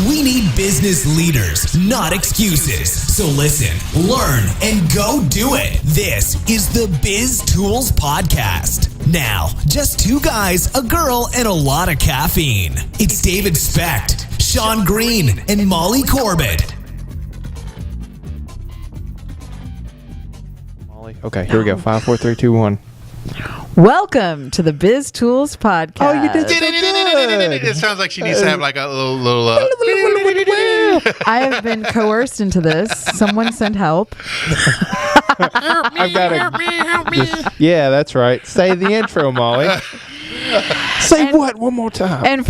We need business leaders, not excuses. So listen, learn, and go do it. This is the Biz Tools Podcast. Now, just two guys, a girl, and a lot of caffeine. It's David Specht, Sean Green, and Molly Corbett. Okay, here we go. 5, 4, 3, 2, 1. Welcome to the Biz Tools Podcast. Oh, you did so good. It sounds like she needs to have like a little I have been coerced into this. Someone send help. I've got to. Yeah, that's right. Say the intro, Molly. Say what one more time? And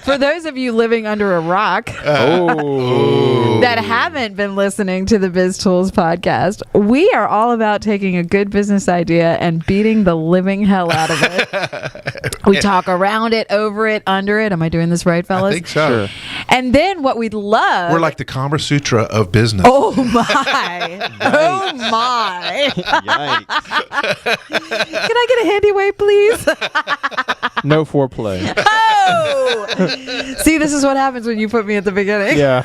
for those of you living under a rock that haven't been listening to the Biz Tools Podcast, we are all about taking a good business idea and beating the living hell out of it. We talk around it, over it, under it. Am I doing this right, fellas? I think so. Sure. And then what we'd love... We're like the Kama Sutra of business. Oh, my. Oh, my. Yikes. Can I get a handy wave, please? No foreplay. Oh! See, this is what happens when you put me at the beginning. Yeah.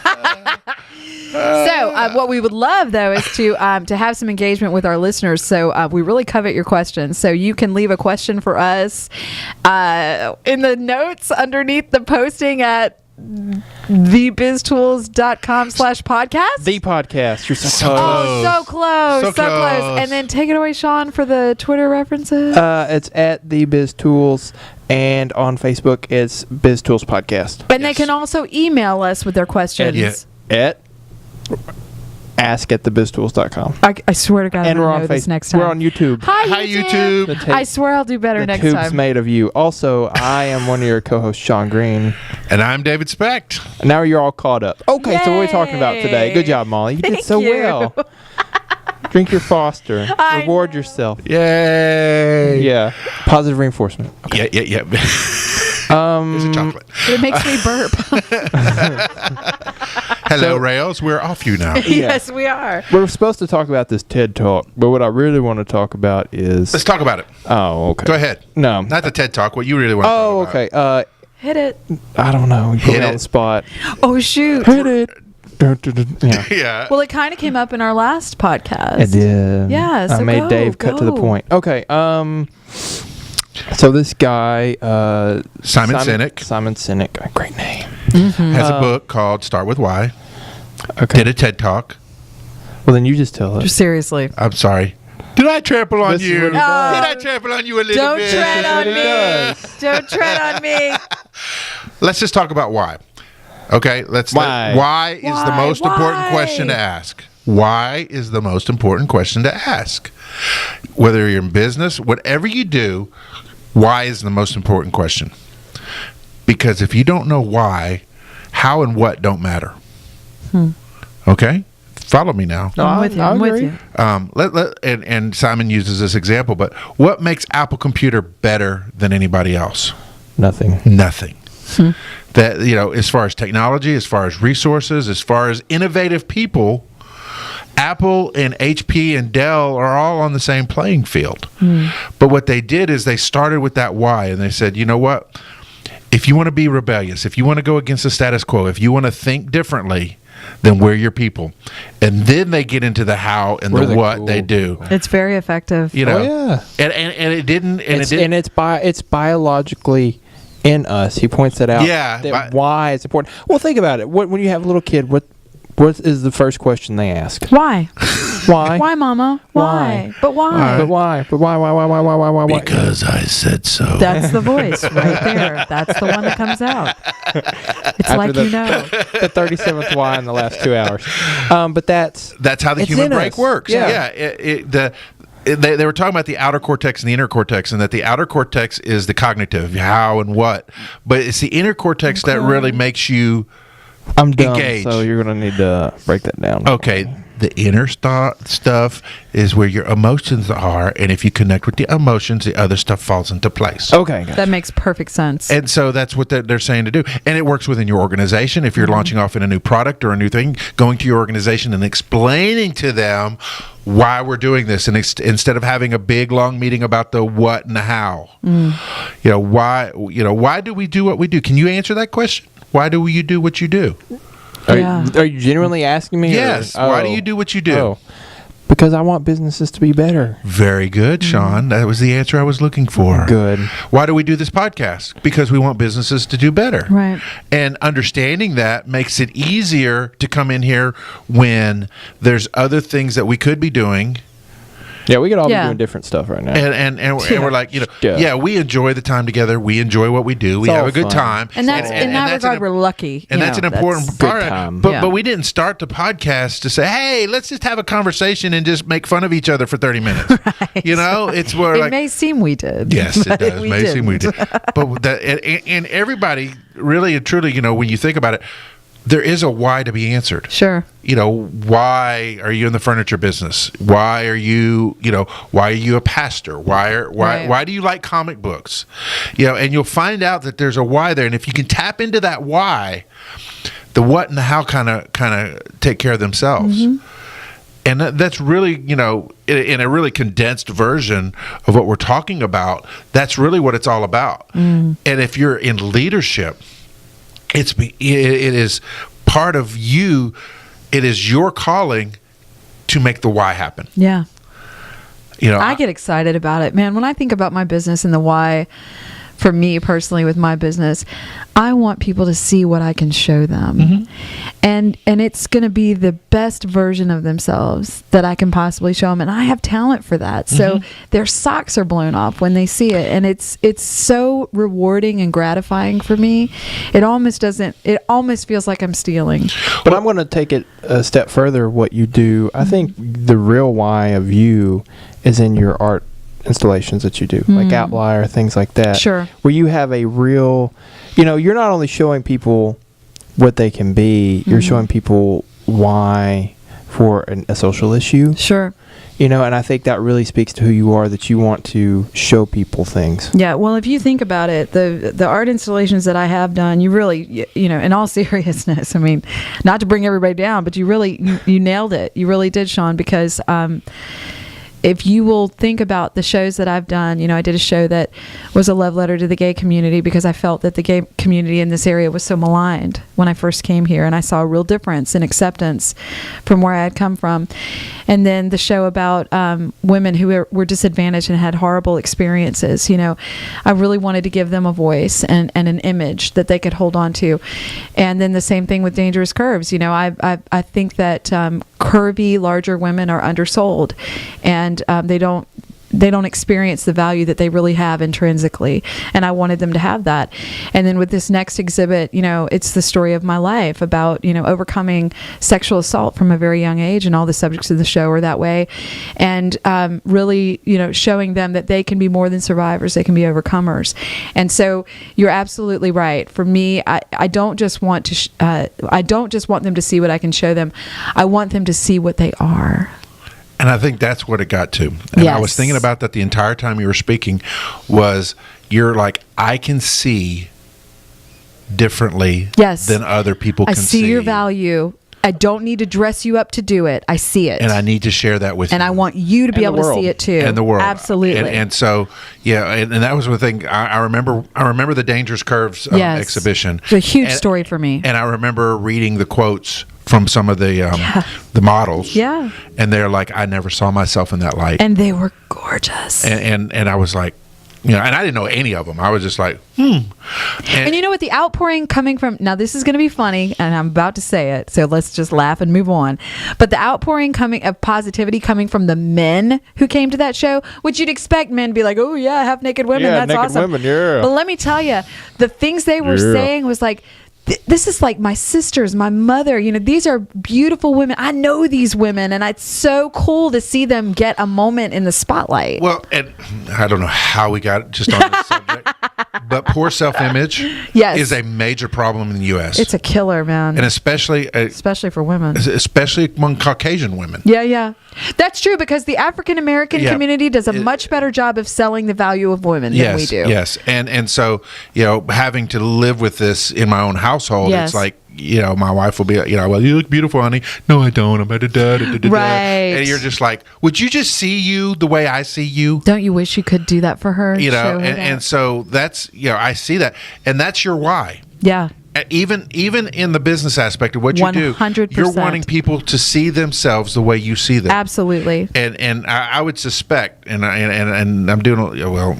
So what we would love, though, is to have some engagement with our listeners. So we really covet your questions. So you can leave a question for us in the notes underneath the posting at thebiztools.com/podcast. The podcast. You're so close. Oh, so close. So close. And then take it away, Sean, for the Twitter references. It's at the Biz Tools, and on Facebook it's Biz Tools Podcast. And they can also email us with their questions. At ask@thebiztools.com. I swear to God, And I'm we're going on to know this Facebook. next time. We're on YouTube. Hi, YouTube. I swear I'll do better The next tube's time. made of you. Also, I am one of your co-hosts, Sean Green. And I'm David Specht. Now you're all caught up. Okay, so what are we talking about today? Yay. Good job, Molly. You did Thank so you. well. Drink your Foster. I Reward know. yourself. Yay. Yeah. Positive reinforcement. Okay. Yeah. Here's a chocolate. It makes me burp. Hello, Rails. We're off you now. Yes, we are. We're supposed to talk about this TED Talk, but what I really want to talk about is... Let's talk about it. Oh, okay. Go ahead. No. Not the TED Talk. What you really want to Oh, talk about. okay. Hit it. I don't know. You put Hit me on it. the spot. Oh, shoot. Hit it. Dun, dun, dun. Yeah. Yeah. Well, it kind of came up in our last podcast. It did. Yeah, I so made go, Dave cut to the go. point. Okay. So this guy, Simon Sinek. Simon Sinek, great name. has a book called Start With Why. Okay. Did a TED Talk. Well, then you just tell us. Seriously. I'm sorry. Did I trample on This is you? what Did he does. I trample on you a little Don't bit? tread on what he me. does. Don't tread on me. Let's just talk about why. Okay, Why? Why is the most important Why? question to ask? Why is the most important question to ask? Whether you're in business, whatever you do, why is the most important question? Because if you don't know why, how and what don't matter. Okay? Follow me now. No, I'm with you. I I'm with agree. you. And Simon uses this example, but what makes Apple Computer better than anybody else? Nothing. Nothing. That, as far as technology, as far as resources, as far as innovative people, Apple and HP and Dell are all on the same playing field. But what they did is they started with that why, and they said, you know what? If you want to be rebellious, if you want to go against the status quo, if you want to think differently, then we're your people. And then they get into the how and We're the the what cool they do. people. It's very effective. Oh, yeah. And it didn't. It's biologically in us. He points that out. Yeah, That why it's important. Well, think about it. When you have a little kid, what is the first question they ask? Why? Why? Why, Mama? Why? But why? But why? But why? Because I said so. That's the voice right there. That's the one that comes out. It's After like the- you know. The 37th why in the last 2 hours. But that's how the it's human in brain us. works. Yeah. They were talking about the outer cortex and the inner cortex, and that the outer cortex is the cognitive, how and what. But it's the inner cortex that really makes you I'm dumb, engage. so you're going to need to break that down. okay. The inner stuff is where your emotions are, and if you connect with the emotions, the other stuff falls into place. Okay. Gotcha. That makes perfect sense. And so that's what they're saying to do. And it works within your organization. If you're launching off in a new product or a new thing, going to your organization and explaining to them why we're doing this. And instead of having a big, long meeting about the what and the how, why do we do what we do? Can you answer that question? Why do you do what you do? Are you genuinely asking me? Yes. Why do you do what you do? Oh. Because I want businesses to be better. Very good, Sean. That was the answer I was looking for. Good. Why do we do this podcast? Because we want businesses to do better. Right. And understanding that makes it easier to come in here when there's other things that we could be doing. Yeah, we could all be doing different stuff right now. And we're like, we enjoy the time together. We enjoy what we do. We have a good fun. time. And that's in that regard, we're lucky. And that's an important part. Time. But we didn't start the podcast to say, hey, let's just have a conversation and just make fun of each other for 30 minutes. Right. It's where it may seem we did. Yes, it does. It may seem we did. But and everybody really and truly, when you think about it, there is a why to be answered. Sure. Why are you in the furniture business? Why are you a pastor? Why do you like comic books? And you'll find out that there's a why there. And if you can tap into that why, the what and the how kind of take care of themselves. Mm-hmm. And that's really, in a really condensed version of what we're talking about, that's really what it's all about. Mm. And if you're in leadership, it is part of you. It is your calling to make the why happen. Yeah. I get excited about it, man. When I think about my business and the why, for me personally with my business, I want people to see what I can show them. Mm-hmm. And it's going to be the best version of themselves that I can possibly show them. And I have talent for that. So their socks are blown off when they see it. And it's so rewarding and gratifying for me. It almost feels like I'm stealing. But I'm going to take it a step further, what you do. I think the real why of you is in your art installations that you do, like Outlier, things like that. Sure. Where you have a real, you're not only showing people what they can be, you're showing people why for a social issue. Sure. And I think that really speaks to who you are, that you want to show people things. Yeah, well, if you think about it, the art installations that I have done, you really, in all seriousness, I mean, not to bring everybody down, but you nailed it. You really did, Sean, because if you will think about the shows that I've done, I did a show that was a love letter to the gay community because I felt that the gay community in this area was so maligned when I first came here, and I saw a real difference in acceptance from where I had come from. And then the show about women who were disadvantaged and had horrible experiences, I really wanted to give them a voice and an image that they could hold on to. And then the same thing with Dangerous Curves. I think that curvy, larger women are undersold, and they don't experience the value that they really have intrinsically, and I wanted them to have that. And then with this next exhibit, it's the story of my life about overcoming sexual assault from a very young age, and all the subjects of the show are that way, and really showing them that they can be more than survivors, they can be overcomers. And so you're absolutely right. For me, I don't just want to I don't just want them to see what I can show them, I want them to see what they are. And I think that's what it got to. And I was thinking about that the entire time you were speaking, was you're like, I can see differently than other people can see. I see your value. I don't need to dress you up to do it. I see it. And I need to share that with you. And I want you to be able to see it too. And the world. Absolutely. And so, and that was the thing. I remember the Dangerous Curves exhibition. It's a huge story for me. And I remember reading the quotes from some of the models. Yeah. And they're like, I never saw myself in that light. And they were gorgeous. And I was like, and I didn't know any of them. I was just like, And you know what? The outpouring coming from, now this is going to be funny, and I'm about to say it, so let's just laugh and move on. But the outpouring of positivity coming from the men who came to that show, which you'd expect men to be like, oh yeah, half naked women, that's naked awesome. Women, yeah. But let me tell you, the things they were saying was like, this is like my sisters, my mother, these are beautiful women. I know these women, and it's so cool to see them get a moment in the spotlight. Well, and I don't know how we got just on this subject, but poor self-image is a major problem in the U.S. It's a killer, man. And especially for women. Especially among Caucasian women. Yeah. That's true, because the African-American community does a much better job of selling the value of women than we do. Yes. And so, having to live with this in my own household, it's like, my wife will be, well, you look beautiful, honey. No, I don't. I'm Right. And you're just like, would you just see you the way I see you? Don't you wish you could do that for her? And so that's, I see that. And that's your why. Yeah. even in the business aspect of what you do, 100%. you're wanting people to see themselves the way you see them. Absolutely. And I would suspect, and I'm doing well.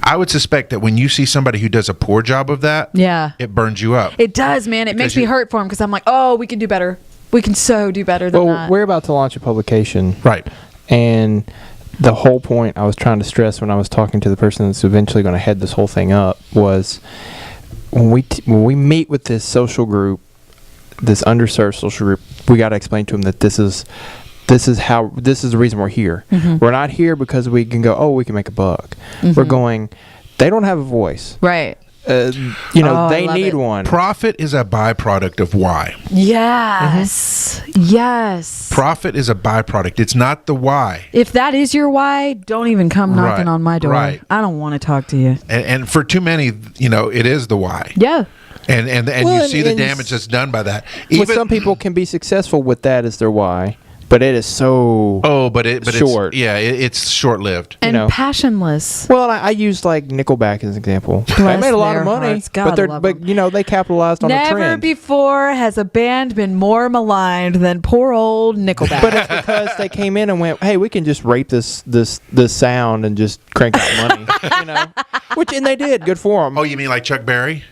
I would suspect that when you see somebody who does a poor job of that, it burns you up. It does, man. It makes me hurt for him because I'm like, oh, we can do better. We can so do better than that. We're about to launch a publication, right? And the whole point I was trying to stress when I was talking to the person that's eventually going to head this whole thing up was when we meet with this social group, this underserved social group, we got to explain to them that this is the reason we're here. Mm-hmm. We're not here because we can go, oh, we can make a buck. Mm-hmm. We're going, they don't have a voice. Right. They need one. Profit is a byproduct of why. Yes. Mm-hmm. Yes. Profit is a byproduct. It's not the why. If that is your why, don't even come knocking on my door. Right. I don't want to talk to you. And for too many, it is the why. Yeah. And you see the damage that's done by that. Even some people can be successful with that as their why. But it is so short. It's short-lived. And passionless. Well, I used like Nickelback as an example. They made a lot of money, but they capitalized on the trend. Never before has a band been more maligned than poor old Nickelback. But it's because they came in and went, hey, we can just rape this sound and just crank out money. And they did. Good for them. Oh, you mean like Chuck Berry?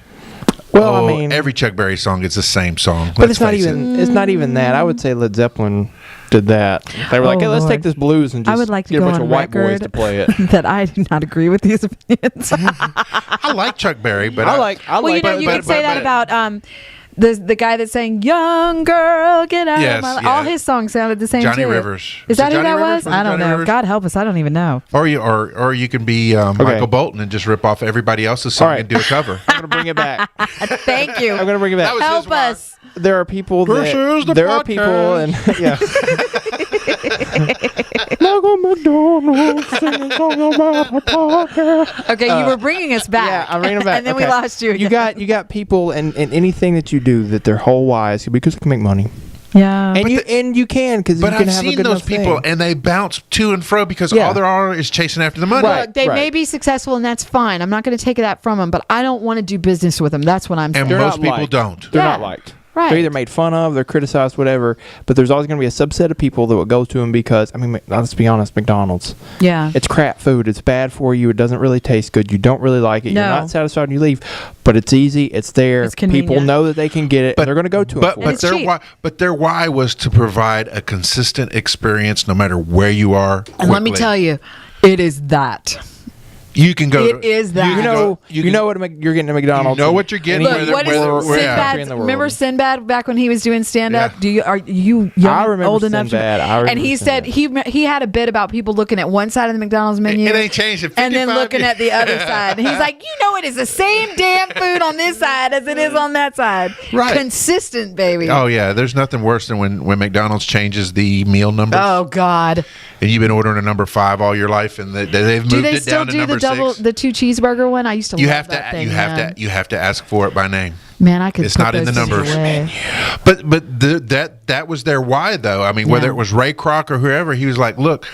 Well, I mean, every Chuck Berry song is the same song. But it's not even that. I would say Led Zeppelin did that. They were like, hey, let's take this blues and just get a bunch of white boys to play it. That I do not agree with these opinions. I like Chuck Berry, but you could say that about the guy that's saying "Young Girl, Get Out of My Life." All his songs sounded the same. Johnny too. Rivers. Is that who that was? I don't Johnny know. Rivers? God help us. I don't even know. Or you can be Michael Bolton and just rip off everybody else's song and do a cover. I'm gonna bring it back. Thank you. I'm gonna bring it back. Help us. There are people and yeah. Michael McDonald singing song about a podcast. Okay, you were bringing us back. Yeah, I'm bringing it back. And then we lost you again. You got people and anything that you do that their whole why is because they can make money. Yeah, and you can because you can I've have seen a good those people thing. and they bounce to and fro because all there are is chasing after the money. Look, they may be successful and that's fine. I'm not going to take that from them, but I don't want to do business with them. That's what I'm saying. And most people don't. They're not liked. Right. They're either made fun of, they're criticized, whatever. But there's always going to be a subset of people that will go to them because, let's be honest, McDonald's. Yeah. It's crap food. It's bad for you. It doesn't really taste good. You don't really like it. No. You're not satisfied when you leave. But it's easy. It's there. It's convenient. People know that they can get it. And they're going to go to them. But their why was to provide a consistent experience no matter where you are. Quickly. And let me tell you, it is that. You can go. It is that. You know what you're getting at McDonald's. You know what you're getting. Look, what is Sinbad? Remember Sinbad back when he was doing stand up? Yeah. Are you young, old enough? And he said he had a bit about people looking at one side of the McDonald's menu. It ain't changed. And then looking at the other side. And he's like, it is the same damn food on this side as it is on that side. Right. Consistent, baby. Oh yeah, there's nothing worse than when McDonald's changes the meal numbers. Oh God. And you've been ordering a number 5 all your life, and they've moved it down to number 6. The 2 cheeseburger one? I used to love that thing. You have to ask for it by name. Man, I could. It's not in the numbers. But that was their why, though. I mean, whether it was Ray Kroc or whoever, he was like, "Look,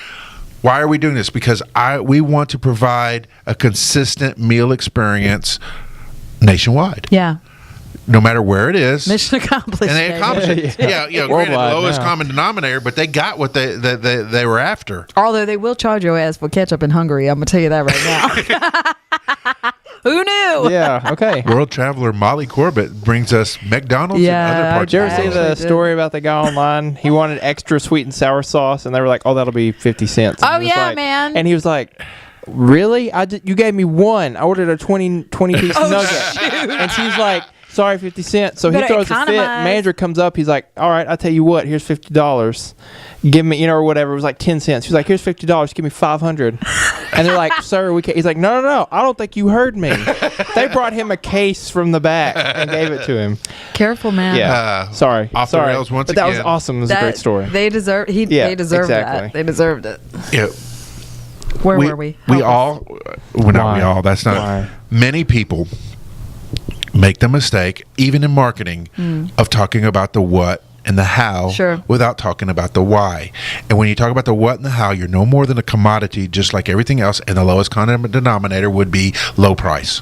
why are we doing this? Because we want to provide a consistent meal experience nationwide. Yeah." No matter where it is, mission accomplished. And they accomplished it. Yeah. Granted, lowest common denominator, but they got what they were after. Although they will charge your ass for ketchup in Hungary, I'm gonna tell you that right now. Who knew? Yeah. Okay. World traveler Molly Corbett brings us McDonald's and other parts. Did you ever see the story about the guy online? He wanted extra sweet and sour sauce, and they were like, "Oh, that'll be 50 cents." And man. And he was like, "Really? You gave me one. I ordered a 20 piece nugget." Shoot. And she's like, "Sorry, 50 cents." So he throws a fit. Manager comes up. He's like, "All right, I'll tell you what. Here's $50. Give me, or whatever." It was like 10 cents. He's like, "Here's $50. Give me 500." And they're like, "Sir, we can't." He's like, No. I don't think you heard me." They brought him a case from the back and gave it to him. Careful, man. Yeah. Sorry. Off the rails once but again. That was awesome. It was a great story. They deserved that. They deserved it. Yeah. Where were we? Not we all. That's not. Many people make the mistake, even in marketing, of talking about the what and the how without talking about the why. And when you talk about the what and the how, you're no more than a commodity, just like everything else, and the lowest common denominator would be low price.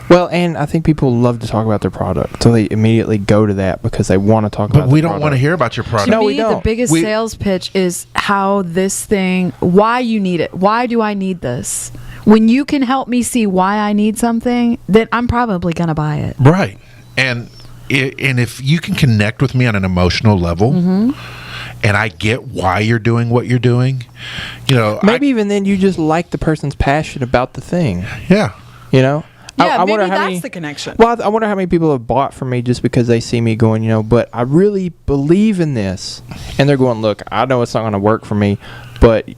Well, and I think people love to talk about their product, so they immediately go to that because they want to talk about. But we the don't want to product. hear about your product. To No, we me, the don't. biggest sales pitch is how this thing, why you need it. Why do I need this? When you can help me see why I need something, then I'm probably going to buy it. Right. And if you can connect with me on an emotional level, and I get why you're doing what you're doing, Maybe even then you just like the person's passion about the thing. Yeah. You know. Yeah, I maybe wonder how that's many, the connection. Well, I wonder how many people have bought from me just because they see me going, but I really believe in this, and they're going, look, I know it's not going to work for me, but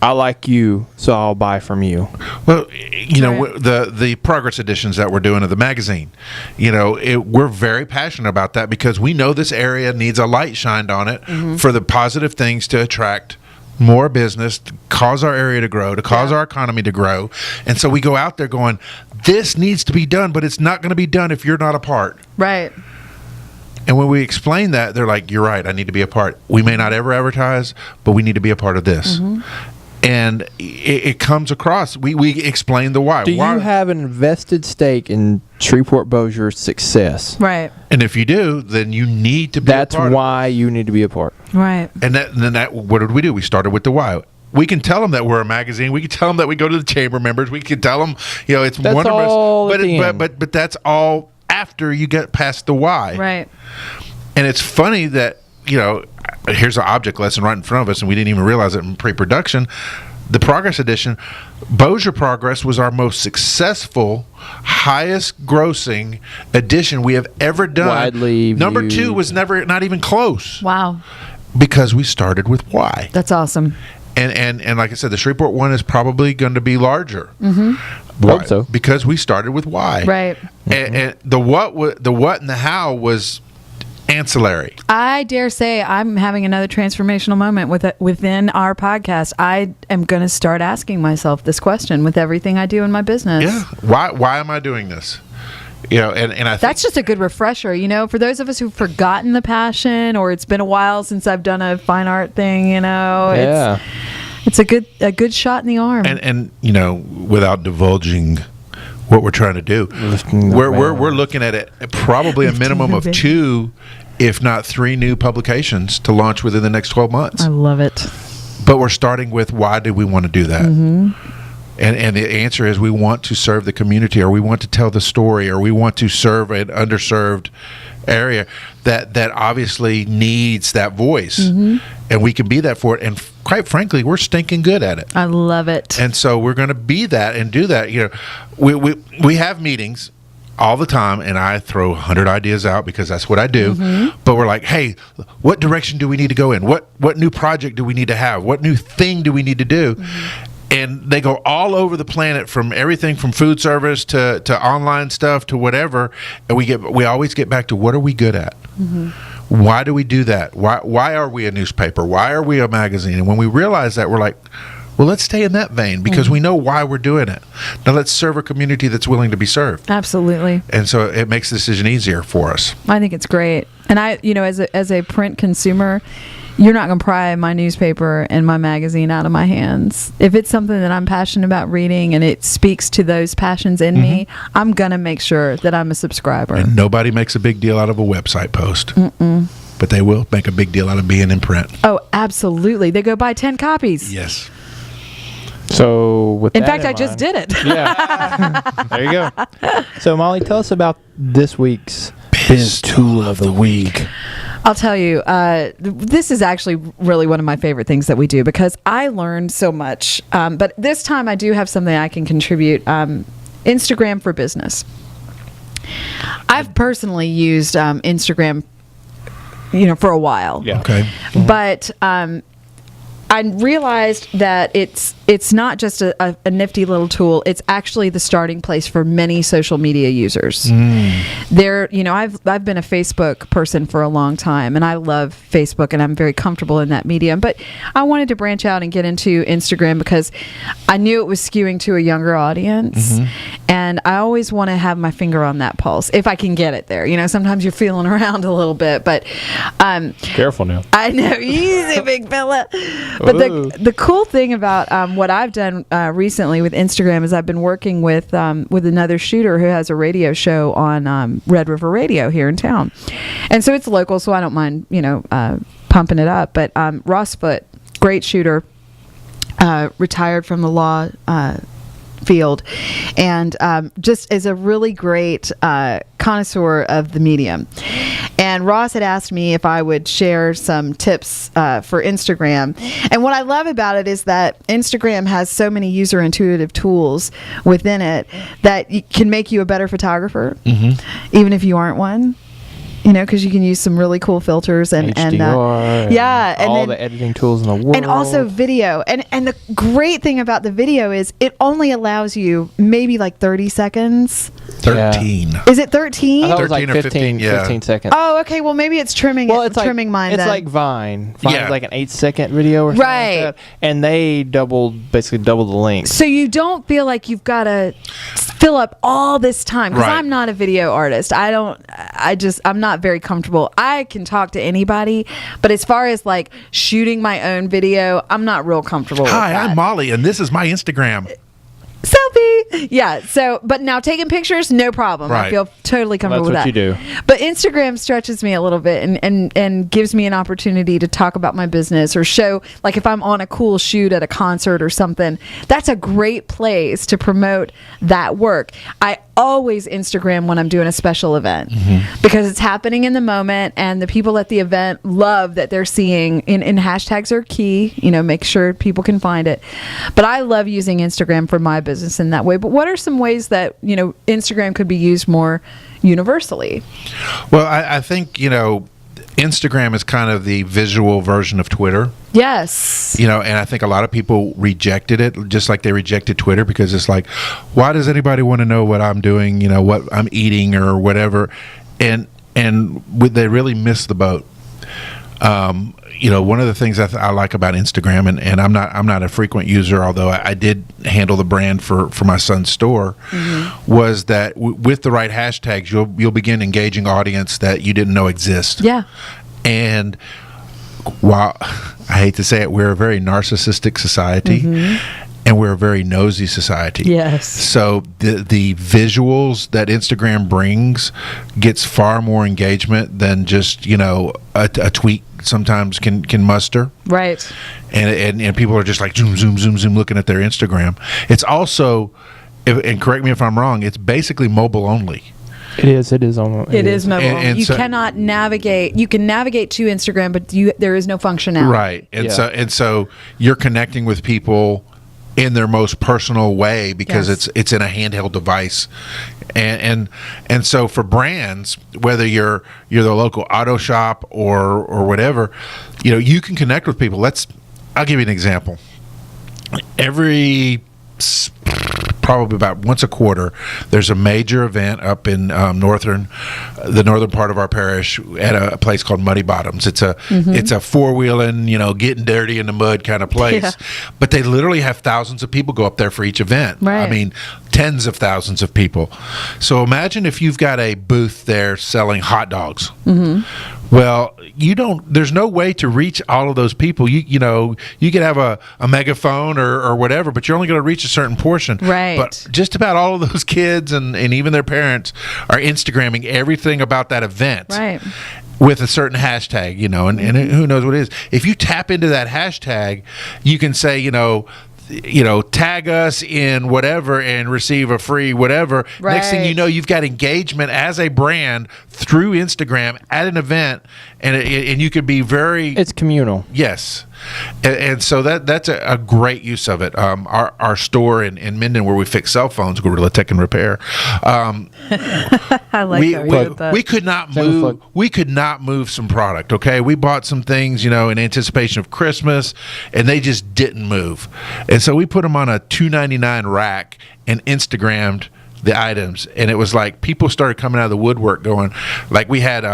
I like you, so I'll buy from you. Well, Right. the progress editions that we're doing of the magazine, we're very passionate about that because we know this area needs a light shined on it for the positive things to attract more business, to cause our area to grow, to cause our economy to grow. And so we go out there going, this needs to be done, but it's not going to be done if you're not a part. Right. And when we explain that, they're like, you're right, I need to be a part. We may not ever advertise, but we need to be a part of this. And it comes across. We explain the why. Do you have an invested stake in Shreveport Bossier's success? Right. And if you do, then you need to be That's a part. why you need to be a part. Right. And then what did we do? We started with the why. We can tell them that we're a magazine. We can tell them that we go to the chamber members. We can tell them, it's That's one of all us. at the end. But that's all after you get past the why. Right. And it's funny that, here's an object lesson right in front of us, and we didn't even realize it in pre-production. The Progress Edition, Bossier Progress was our most successful, highest grossing edition we have ever done. Widely Number viewed. 2 was not even close. Wow. Because we started with why. That's awesome. And like I said, the Shreveport one is probably going to be larger. Why? Hope so. Because we started with why. Right. And the what and the how was ancillary. I dare say I'm having another transformational moment within our podcast. I am going to start asking myself this question with everything I do in my business. Yeah. Why am I doing this? And I think That's just a good refresher, for those of us who've forgotten the passion, or it's been a while since I've done a fine art thing, Yeah. it's a good shot in the arm. and without divulging what we're trying to do, we're looking at it probably a minimum of 2, if not 3 new publications to launch within the next 12 months. I love it. But we're starting with why do we want to do that? And the answer is we want to serve the community, or we want to tell the story, or we want to serve an underserved area that obviously needs that voice. And we can be that for it. And quite frankly, we're stinking good at it. I love it. And so we're going to be that and do that. We have meetings all the time, and I throw 100 ideas out because that's what I do. But we're like, hey, what direction do we need to go in? What new project do we need to have? What new thing do we need to do? And they go all over the planet, from everything from food service to online stuff to whatever. And we always get back to, what are we good at? Why do we do that? Why are we a newspaper? Why are we a magazine? And when we realize that, we're like, well, let's stay in that vein because we know why we're doing it. Now let's serve a community that's willing to be served. Absolutely. And so it makes the decision easier for us. I think it's great. And I, as a print consumer, you're not going to pry my newspaper and my magazine out of my hands. If it's something that I'm passionate about reading and it speaks to those passions in me, I'm going to make sure that I'm a subscriber. And nobody makes a big deal out of a website post. But they will make a big deal out of being in print. Oh, absolutely. They go buy 10 copies. Yes. So with In that fact, I mind- just did it. Yeah. There you go. So Molly, tell us about this week's Biz Tool of the Week. I'll tell you, this is actually really one of my favorite things that we do because I learned so much. But this time I do have something I can contribute. Instagram for business. I've personally used Instagram, for a while. Yeah. Okay. But I realized that it's not just a nifty little tool. It's actually the starting place for many social media users. There, I've been a Facebook person for a long time, and I love Facebook, and I'm very comfortable in that medium. But I wanted to branch out and get into Instagram because I knew it was skewing to a younger audience, and I always want to have my finger on that pulse if I can get it there. Sometimes you're feeling around a little bit, but Careful now. I know, easy, big fella. But the cool thing about what I've done recently with Instagram is I've been working with another shooter who has a radio show on Red River Radio here in town, and so it's local, so I don't mind pumping it up. But Ross Foote, great shooter, retired from the law field, and just is a really great connoisseur of the medium. And Ross had asked me if I would share some tips for Instagram. And what I love about it is that Instagram has so many user intuitive tools within it that can make you a better photographer, even if you aren't one. Because you can use some really cool filters and HDR, and all the editing tools in the world, and also video. And the great thing about the video is it only allows you maybe like 30 seconds. 13. Yeah. Is it 13? I thought it was like 13 or 15 15 seconds. Oh, okay. Well, maybe it's trimming. It's trimming mine. It's then. like Vine. Vine's Yeah. like an 8-second video or something Right. like that. And they basically double the length. So you don't feel like you've got to fill up all this time, because Right. I'm not a video artist. I'm not very comfortable. I can talk to anybody, but as far as like shooting my own video, I'm not real comfortable with Hi, that. I'm Molly, and this is my Instagram. Selfie. Yeah. So, but now taking pictures, no problem. I Right. feel totally comfortable That's with what that. you do. But Instagram stretches me a little bit and gives me an opportunity to talk about my business or show, like if I'm on a cool shoot at a concert or something, that's a great place to promote that work. I always Instagram when I'm doing a special event because it's happening in the moment, and the people at the event love that they're seeing, and hashtags are key, make sure people can find it. But I love using Instagram for my business in that way. But what are some ways that, Instagram could be used more universally? Well, I think, Instagram is kind of the visual version of Twitter. Yes. And I think a lot of people rejected it, just like they rejected Twitter, because it's like, why does anybody want to know what I'm doing, what I'm eating or whatever? And they really missed the boat. One of the things I like about Instagram, and I'm not a frequent user, although I did handle the brand for my son's store, was that with the right hashtags, you'll begin engaging audience that you didn't know exist. Yeah. And while I hate to say it, we're a very narcissistic society, and we're a very nosy society. Yes. So the visuals that Instagram brings gets far more engagement than just a tweet sometimes can muster. Right. And people are just like zoom zoom zoom zoom looking at their Instagram. It's also, and correct me if I'm wrong, it's basically mobile only. It is almost. It is mobile. And you so- cannot navigate. You can navigate to Instagram, but there is no functionality. Right. And Yeah. so you're connecting with people in their most personal way because Yes. it's in a handheld device. And so for brands, whether you're the local auto shop or whatever, you can connect with people. I'll give you an example. Probably about once a quarter, there's a major event up in the northern part of our parish at a place called Muddy Bottoms. It's a four-wheeling, getting dirty in the mud kind of place. Yeah. But they literally have thousands of people go up there for each event. Right. I mean, tens of thousands of people. So imagine if you've got a booth there selling hot dogs. Well, there's no way to reach all of those people. You could have a megaphone or whatever, but you're only going to reach a certain portion. Right. But just about all of those kids and even their parents are Instagramming everything about that event. Right. With a certain hashtag, and who knows what it is. If you tap into that hashtag, you can say, tag us in whatever and receive a free whatever. Right. Next thing you know, you've got engagement as a brand through Instagram at an event, and you could be very. It's communal. Yes. And so that's a great use of it. Our store in Minden, where we fix cell phones, Gorilla Tech and Repair. I like we, that. we, With that. we could not Same with move. Plug. We could not move some product. Okay, we bought some things, in anticipation of Christmas, and they just didn't move. And so we put them on a $2.99 rack and Instagrammed the items, and it was like people started coming out of the woodwork, going like we had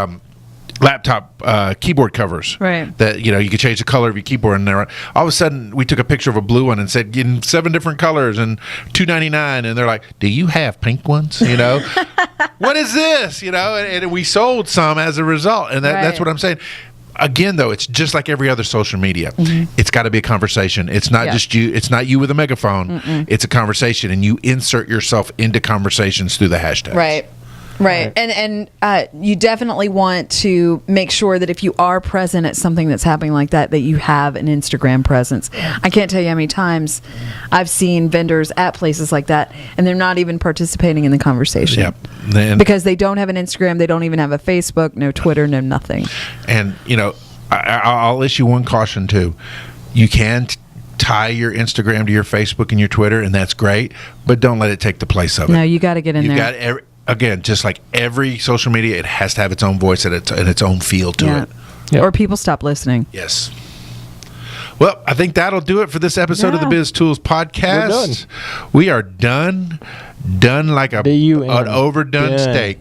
laptop keyboard covers, Right. that you could change the color of your keyboard, and there all of a sudden we took a picture of a blue one and said in 7 different colors and $2.99, and they're like, do you have pink ones? What is this? And we sold some as a result, and that's Right. what I'm saying. again, though, it's just like every other social media. It's got to be a conversation. It's not just you. It's not you with a megaphone. It's a conversation, and you insert yourself into conversations through the hashtags. Right. And you definitely want to make sure that if you are present at something that's happening like that, that you have an Instagram presence. I can't tell you how many times I've seen vendors at places like that, and they're not even participating in the conversation. Yep. Then, because they don't have an Instagram, they don't even have a Facebook, no Twitter, no nothing. And, I'll issue one caution, too. You can tie your Instagram to your Facebook and your Twitter, and that's great, but don't let it take the place of it. No, you got to get in there. Again, just like every social media, it has to have its own voice and its own feel to it. Yep. Or people stop listening. Yes. Well, I think that'll do it for this episode of the Biz Tools podcast. We are done. Done like an overdone steak.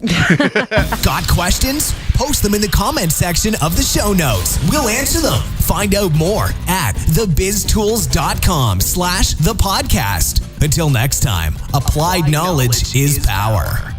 Got questions? Post them in the comment section of the show notes. We'll answer them. Find out more at thebiztools.com/thepodcast. Until next time, applied knowledge is power.